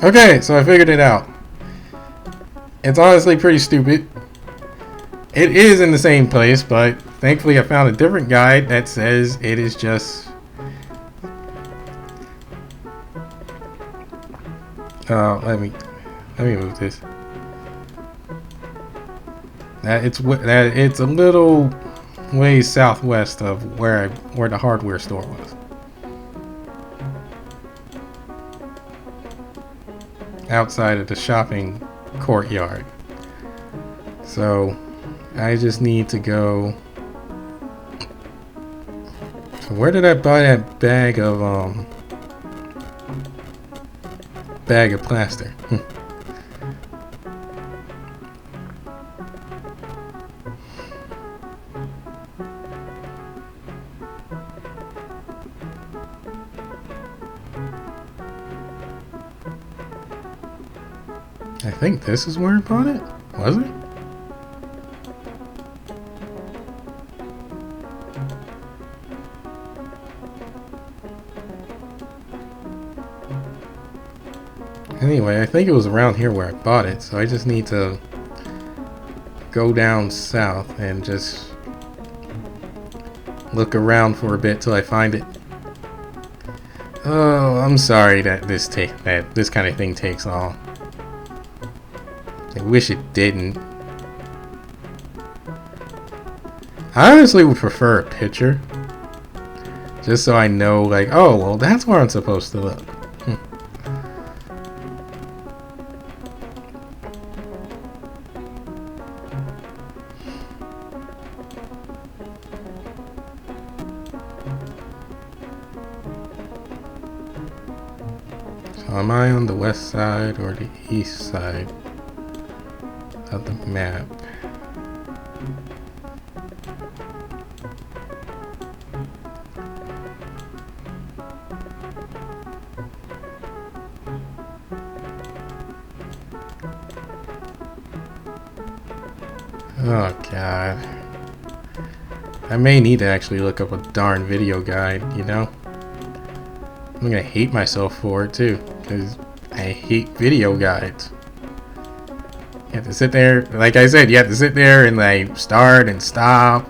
Okay, so I figured it out. It's honestly pretty stupid. It is in the same place, but thankfully I found a different guide that says it is just... let me move this. That it's a little ways southwest of where the hardware store was. Outside of the shopping courtyard. So I just need to go. So where did I buy that bag of plaster? I think this is where I bought it. Was it? Anyway, I think it was around here where I bought it, so I just need to go down south and just look around for a bit till I find it. Oh, I'm sorry that this kind of thing takes long. I wish it didn't. I honestly would prefer a picture, just so I know, like, oh, well, that's where I'm supposed to look. So am I on the west side or the east side of the map? Oh god. I may need to actually look up a darn video guide, you know? I'm gonna hate myself for it too, because I hate video guides. You have to sit there, like I said, you have to sit there and like start and stop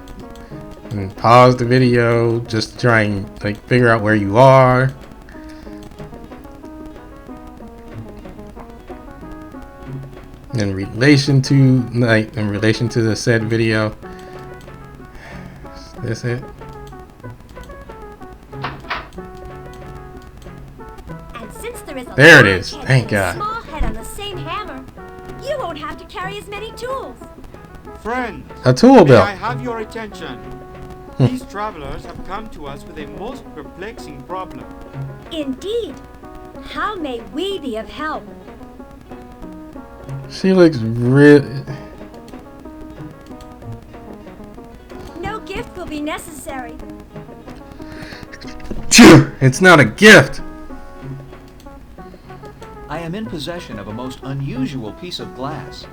and pause the video just to try and like figure out where you are. In relation to the said video. Is this it? And since there is a there it is. Thank God. Small head on the same hammer, you won't have to carry as many tools. Friend, A tool belt. may I have your attention? These travelers have come to us with a most perplexing problem. Indeed. How may we be of help? She looks really... No gift will be necessary. It's not a gift. I am in possession of a most unusual piece of glass.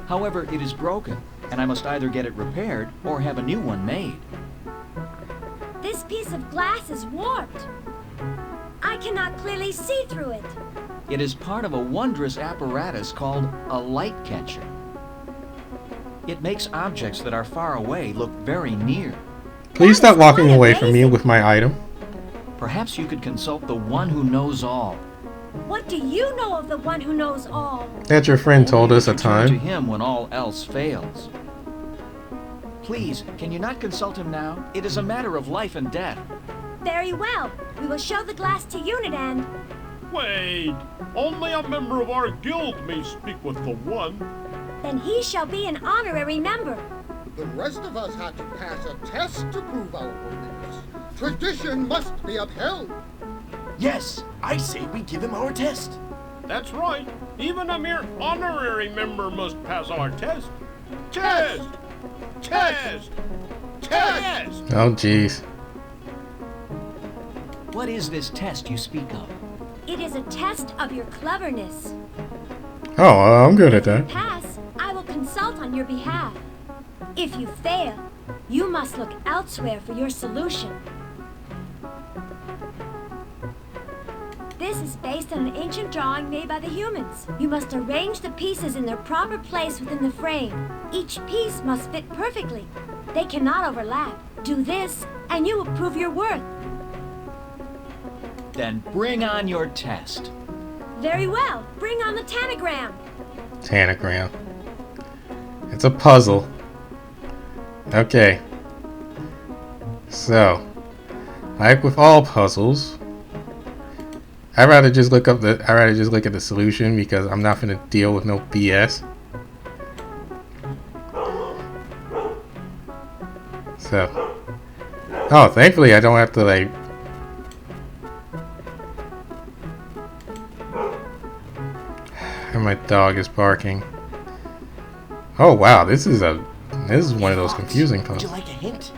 However, it is broken, and I must either get it repaired or have a new one made. This piece of glass is warped. I cannot clearly see through it. It is part of a wondrous apparatus called a light catcher. It makes objects that are far away look very near. Please stop walking away from me with my item. Perhaps you could consult the one who knows all. What do you know of the one who knows all? That your friend told us a Turn to time. him when all else fails. Please, can you not consult him now? It is a matter of life and death. Very well. We will show the glass to Unit and... Wait! Only a member of our guild may speak with the one. Then he shall be an honorary member. The rest of us had to pass a test to prove our worthiness. Tradition must be upheld. Yes, I say we give him our test. That's right. Even a mere honorary member must pass our test. Test! Test! Test! Oh jeez. What is this test you speak of? It is a test of your cleverness. Oh, I'm good at If you that. pass, I will consult on your behalf. If you fail, you must look elsewhere for your solution. This is based on an ancient drawing made by the humans. You must arrange the pieces in their proper place within the frame. Each piece must fit perfectly. They cannot overlap. Do this, and you will prove your worth. Then bring on your test. Very well. Bring on the tanagram. Tanagram. It's a puzzle. Okay. So, like with all puzzles, I'd rather just look at the solution because I'm not gonna deal with no BS. So, oh, thankfully I don't have to like. And my dog is barking. Oh wow, this is one of those confusing Would you puzzles. like a hint?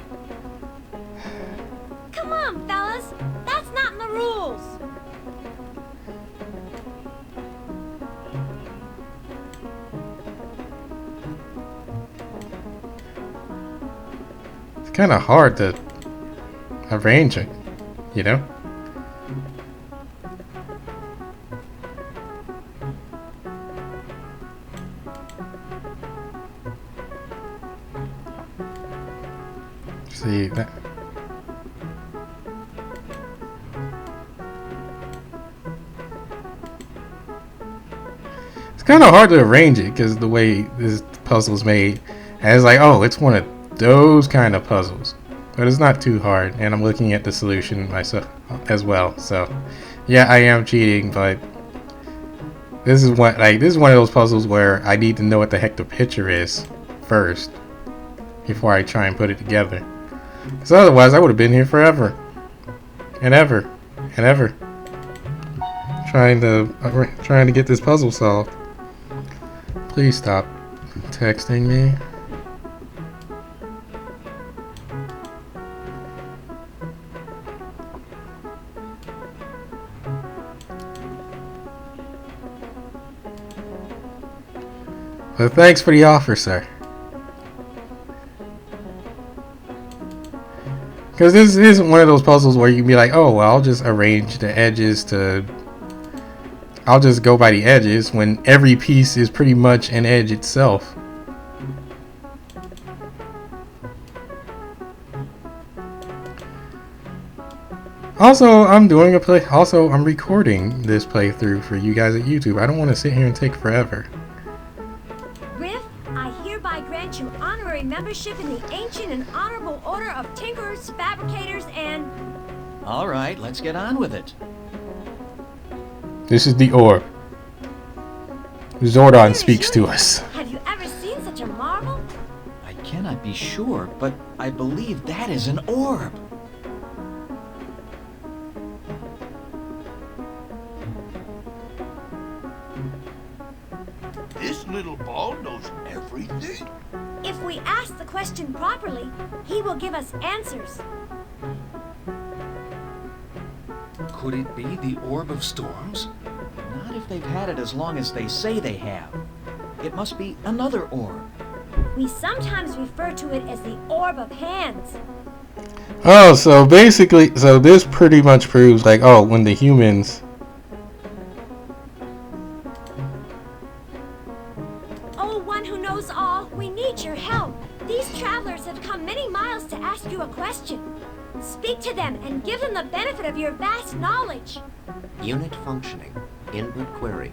Come on, fellas. That's not in the rules. It's kind of hard to arrange it, you know? See that. It's kind of hard to arrange it because the way this puzzle's made, and it's like, oh, it's one of those kind of puzzles, but it's not too hard. And I'm looking at the solution myself as well. So, yeah, I am cheating, but this is one of those puzzles where I need to know what the heck the picture is first before I try and put it together. Because otherwise, I would have been here forever and ever and ever trying to get this puzzle solved. Please stop texting me. But thanks for the offer, sir. Because this isn't one of those puzzles where you can be like, oh, well, I'll just arrange the edges to... I'll just go by the edges when every piece is pretty much an edge itself. Also, I'm recording this playthrough for you guys at YouTube. I don't want to sit here and take forever. Riff, I hereby grant you honorary membership in the ancient and honorable order of tinkerers, fabricators, and... All right, let's get on with it. This is the Orb. Zordon speaks to us. Have you ever seen such a marvel? I cannot be sure, but I believe that is an orb. This little ball knows everything. If we ask the question properly, he will give us answers. Could it be the Orb of Storms? Not if they've had it as long as they say they have. It must be another orb. We sometimes refer to it as the Orb of Hands. Oh, so basically, this pretty much proves like, oh, when the humans... Oh, one who knows all, we need your help. These travelers have come many miles to ask you a question. Speak to them and give them the benefit of your vast knowledge. Unit functioning. Input query.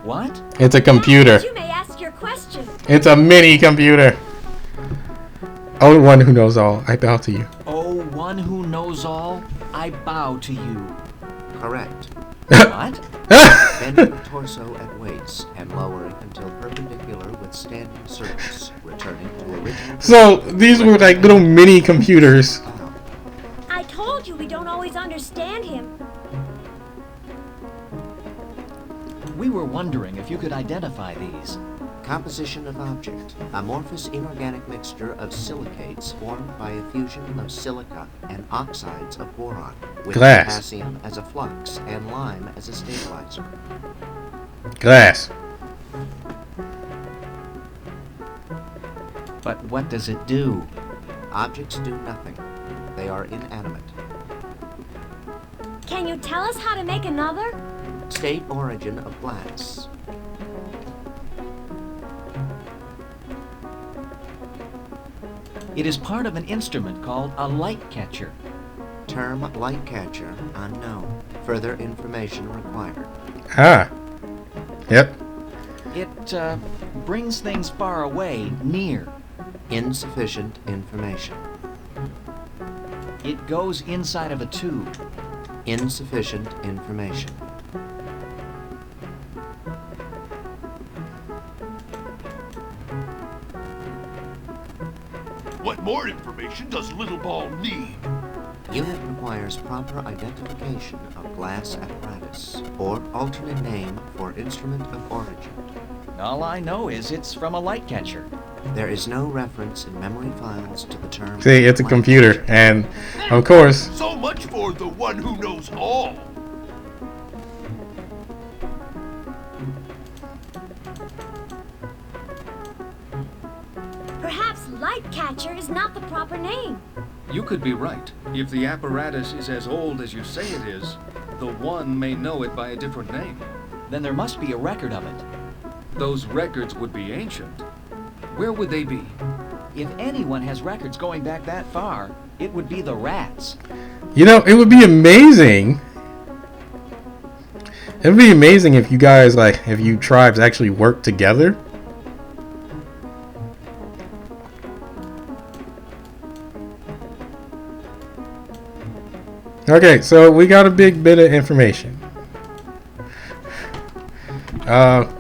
What? It's a computer. You may ask your question. It's a mini computer. Oh, one who knows all, I bow to you. Oh, one who knows all, I bow to you. Correct. What? Bending torso at weights and lowering until perpendicular with standing surface, returning to original. So these were like little mini computers. I told you we don't always understand him. We were wondering if you could identify these. Composition of object. Amorphous inorganic mixture of silicates formed by a fusion of silica and oxides of boron, with Glass. potassium as a flux and lime as a stabilizer. Glass. But what does it do? Objects do nothing. They are inanimate. Can you tell us how to make another? State origin of glass. It is part of an instrument called a light catcher. Term light catcher unknown. Further information required. Ah. Yep. It brings things far away near. Insufficient information. It goes inside of a tube. Insufficient information. What more information does Little Ball need? Unit requires proper identification of glass apparatus, or alternate name for instrument of origin. All I know is it's from a light catcher. There is no reference in memory files to the term. See, it's a light computer, catcher. and of course, So much for the one who knows all. Perhaps light catcher is not the proper name. You could be right. If the apparatus is as old as you say it is, the one may know it by a different name. Then there must be a record of it. Those records would be ancient. Where would they be? If anyone has records going back that far, it would be the rats. you know, it would be amazing. It would be amazing if you guys, like, if you tribes actually worked together. Okay, so we got a big bit of information.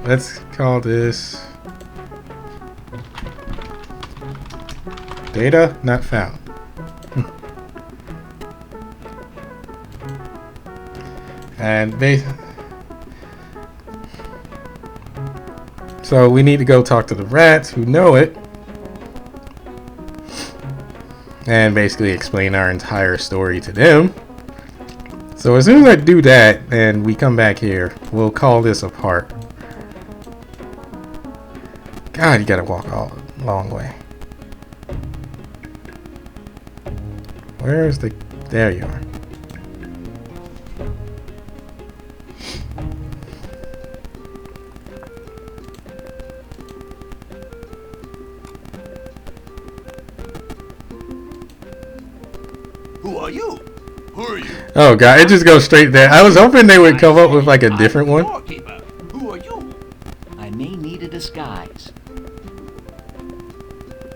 Let's call this data not found. And so we need to go talk to the rats who know it and basically explain our entire story to them. So as soon as I do that and we come back here, we'll call this apart. God, you gotta walk all a long way. Where's the... There you are. Who are you? Who are you? Oh god, it just goes straight there. I was hoping they would come up with like a different one. Doorkeeper. Who are you? I may need a disguise.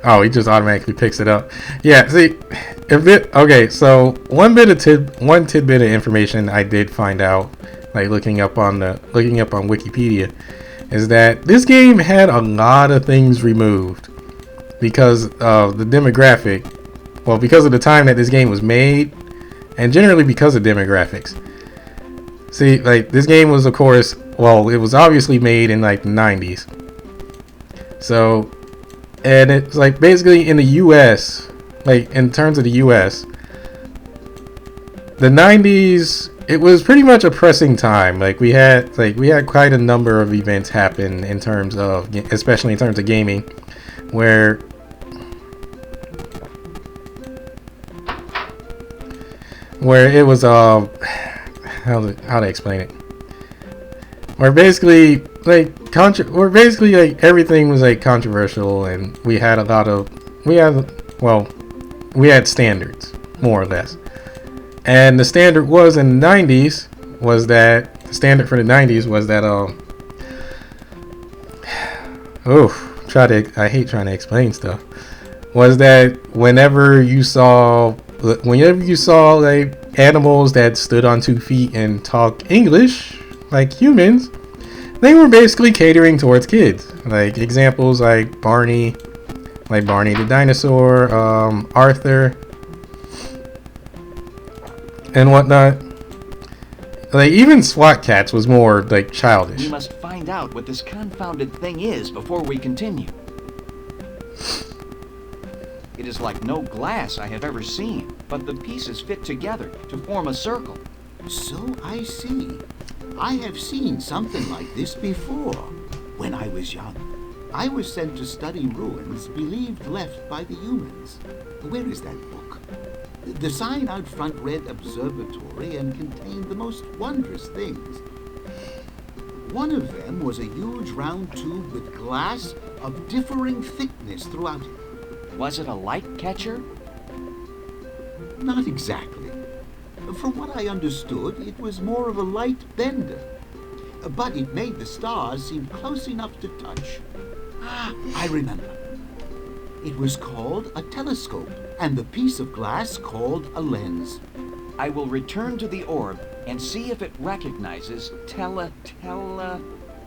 Oh, he just automatically picks it up. Yeah, see, okay, so one tidbit of information I did find out, like looking up on Wikipedia, is that this game had a lot of things removed because of the demographic. Well, because of the time that this game was made, and generally because of demographics. See, like, this game was, of course, well, it was obviously made in, like, the 90s. So, and it's, like, basically in the US, like, in terms of the US, the 90s, it was pretty much a pressing time. Like, we had quite a number of events happen in terms of, especially in terms of gaming, where it was how to explain it, where basically like everything was like controversial, and we had standards, more or less. And the standard was in the 90s was that I hate trying to explain stuff, was that whenever you saw like animals that stood on 2 feet and talked English like humans, they were basically catering towards kids. Like examples like Barney the dinosaur, Arthur, and whatnot. Like even SWAT Cats was more like childish. We must find out what this confounded thing is before we continue. It is like no glass I have ever seen, but the pieces fit together to form a circle. So I see. I have seen something like this before. When I was young, I was sent to study ruins believed left by the humans. Where is that book? The sign out front read observatory and contained the most wondrous things. One of them was a huge round tube with glass of differing thickness throughout it. Was it a light catcher? Not exactly. From what I understood, it was more of a light bender. But it made the stars seem close enough to touch. Ah, I remember. It was called a telescope, and the piece of glass called a lens. I will return to the orb and see if it recognizes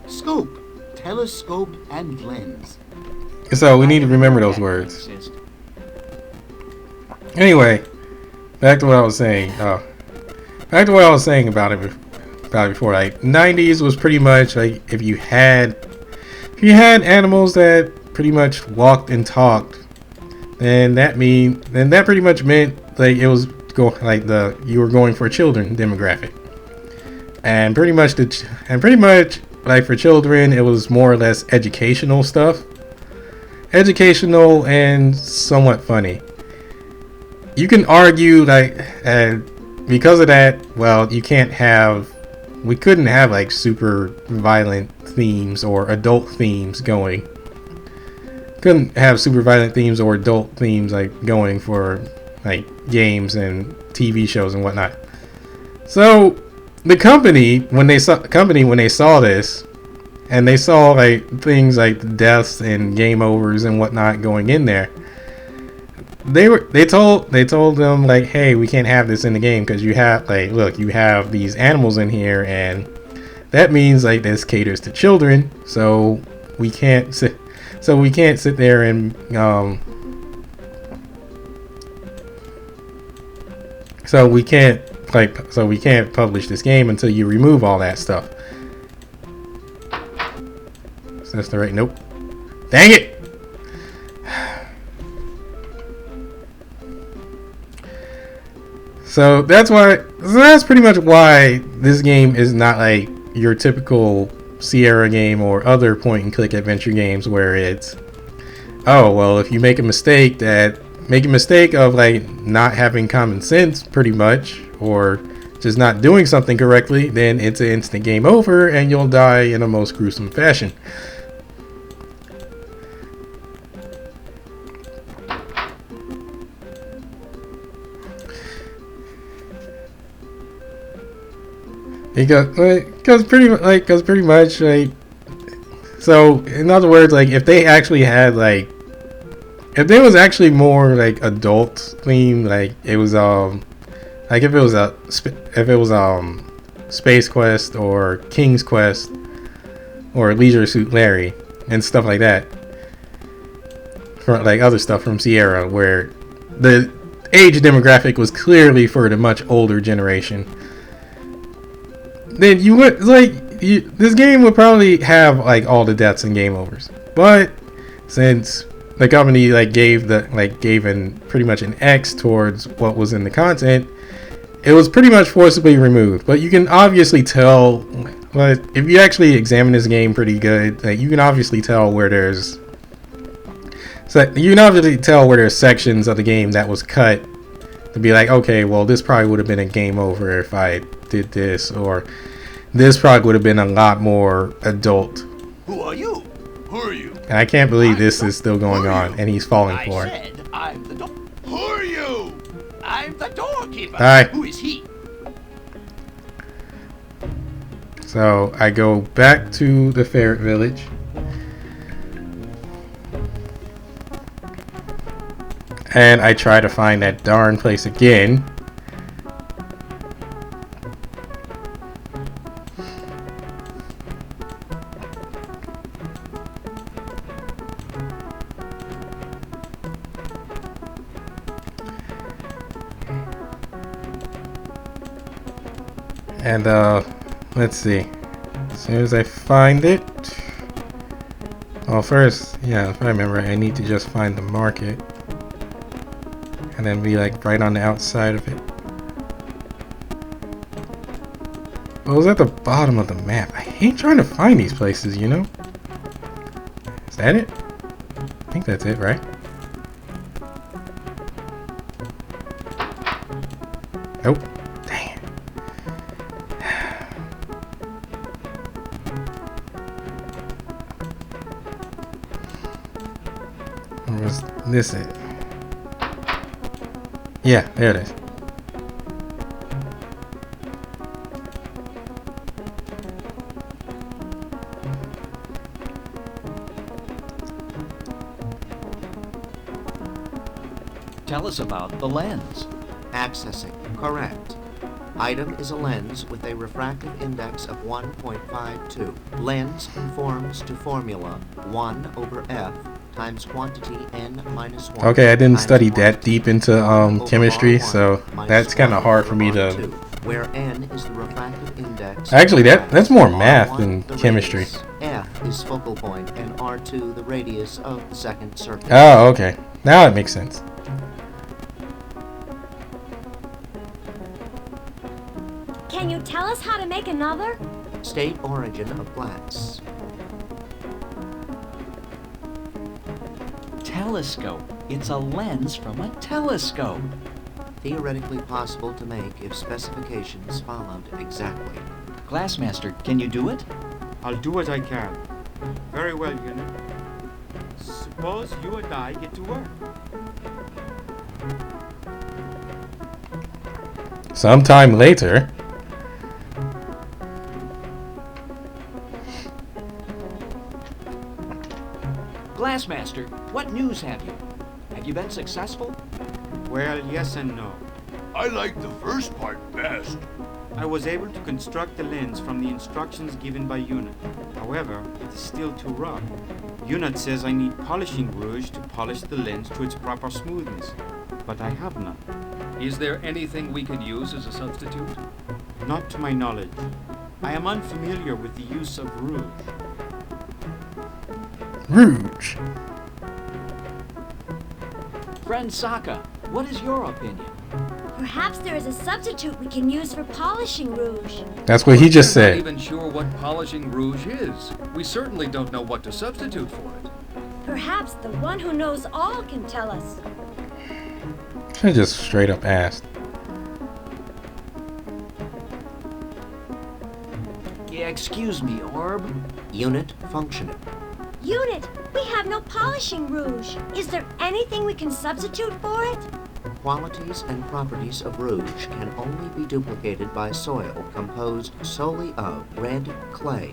Scope, telescope, and lens. So we need to remember those words. Anyway, back to what I was saying. Back to what I was saying about it before. Like 90s was pretty much like if you had animals that pretty much walked and talked, then that pretty much meant like it was you were going for a children demographic. And pretty much like for children it was more or less educational stuff. Educational and somewhat funny. You can argue like because of that, well, we couldn't have like super violent themes or adult themes going. Couldn't have super violent themes or adult themes like going for like games and TV shows and whatnot. So the company when they saw this and they saw like things like deaths and game overs and whatnot going in there, they told them like, hey, we can't have this in the game because you have these animals in here and that means like this caters to children, so we can't sit there and so we can't publish this game until you remove all that stuff. So that's the right. Nope. Dang it. So that's pretty much why this game is not like your typical Sierra game or other point and click adventure games where it's, oh well, if you make a mistake of like not having common sense pretty much or just not doing something correctly, then it's an instant game over and you'll die in a most gruesome fashion. Because pretty much like, so in other words, like if they actually had like, if there was actually more like adult themed, like it was like if it was Space Quest or King's Quest or Leisure Suit Larry and stuff like that, for like other stuff from Sierra where the age demographic was clearly for the much older generation, then you would this game would probably have like all the deaths and game overs. But since the company gave pretty much an X towards what was in the content, it was pretty much forcibly removed. But you can obviously tell, but if you actually examine this game pretty good, you can obviously tell where there's sections of the game that was cut to be like, okay, well, this probably would have been a game over if I did this, or this probably would have been a lot more adult. Who are you? Who are you? And I can't believe this is still going on, and he's falling for it. I said I'm the door. Who are you? I'm the doorkeeper. Hi. Who is he? So I go back to the ferret village. And I try to find that darn place again. And let's see. As soon as I find it, well, first, yeah, if I remember, I need to just find the market, and then be like right on the outside of it. Well, it was at the bottom of the map. I hate trying to find these places, you know. Is that it? I think that's it, right? Nope. was this it? Yeah, there it is. Tell us about the lens. Accessing. Correct. Item is a lens with a refractive index of 1.52. Lens conforms to formula 1 over f times quantity n minus 1. Okay, I didn't times study that quantity deep into over chemistry, R1 so minus that's kind of 1 hard for me over to. R2, where n is the refractive index. Actually, that's more R1 math than the chemistry. radius, f is focal point, and R2 the radius of the second circuit. Oh, okay. Now it makes sense. Can you tell us how to make another? State origin of glass. Telescope. It's a lens from a telescope. Theoretically possible to make if specifications followed exactly. Glassmaster, can you do it? I'll do what I can. Very well, Unit. Suppose you and I get to work. Sometime later. Glassmaster, what news have you? Have you been successful? Well, yes and no. I like the first part best. I was able to construct the lens from the instructions given by Unit. However, it is still too rough. Unit says I need polishing rouge to polish the lens to its proper smoothness, but I have none. Is there anything we could use as a substitute? Not to my knowledge. I am unfamiliar with the use of rouge. Rouge. Friend Sokka, what is your opinion? Perhaps there is a substitute we can use for polishing rouge. That's what he just We're not said. even sure what polishing rouge is. We certainly don't know what to substitute for it. Perhaps the one who knows all can tell us. I just straight up asked. Yeah, excuse me, Orb. Unit functioning. Unit, we have no polishing rouge. Is there anything we can substitute for it? Qualities and properties of rouge can only be duplicated by soil composed solely of red clay,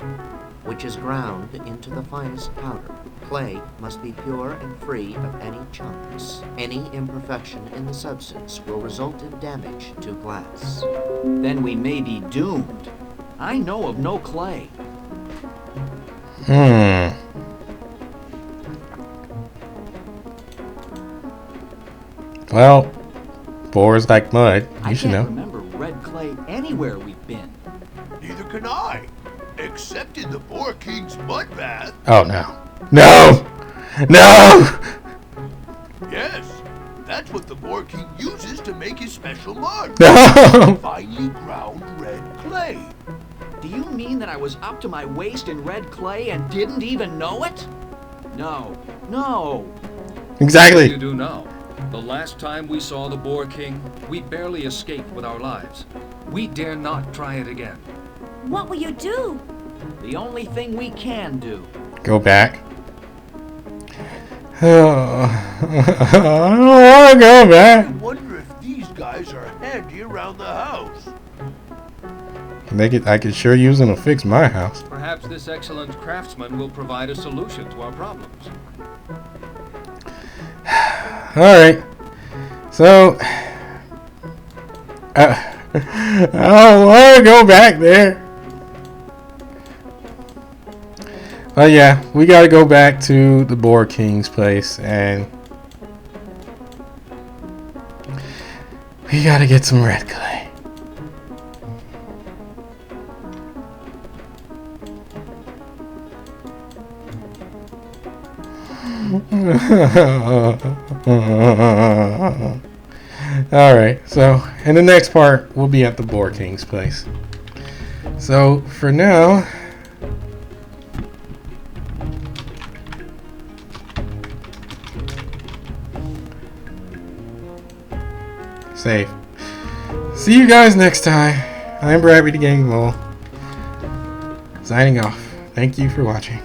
which is ground into the finest powder. Clay must be pure and free of any chunks. Any imperfection in the substance will result in damage to glass. Then we may be doomed. I know of no clay. Well, boars like mud. I You should can't know. remember red clay anywhere we've been. Neither can I. Except in the Boar King's mud bath. Oh no. No! No! Yes, that's what the Boar King uses to make his special mark. No! Finely ground red clay. Do you mean that I was up to my waist in red clay and didn't even know it? No. No. Exactly. You do know. The last time we saw the Boar King, we barely escaped with our lives. We dare not try it again. What will you do? The only thing we can do. Go back. Oh, I don't want to go I back. wonder if these guys are handy around the house. I could sure use them to fix my house. Perhaps this excellent craftsman will provide a solution to our problems. Alright. So, I don't want to go back there. But yeah, we got to go back to the Boar King's place and we got to get some red clay. Alright, so in the next part, we'll be at the Boar King's place. So, for now, save. See you guys next time. I'm Bradley the Gaming Mole. Signing off. Thank you for watching.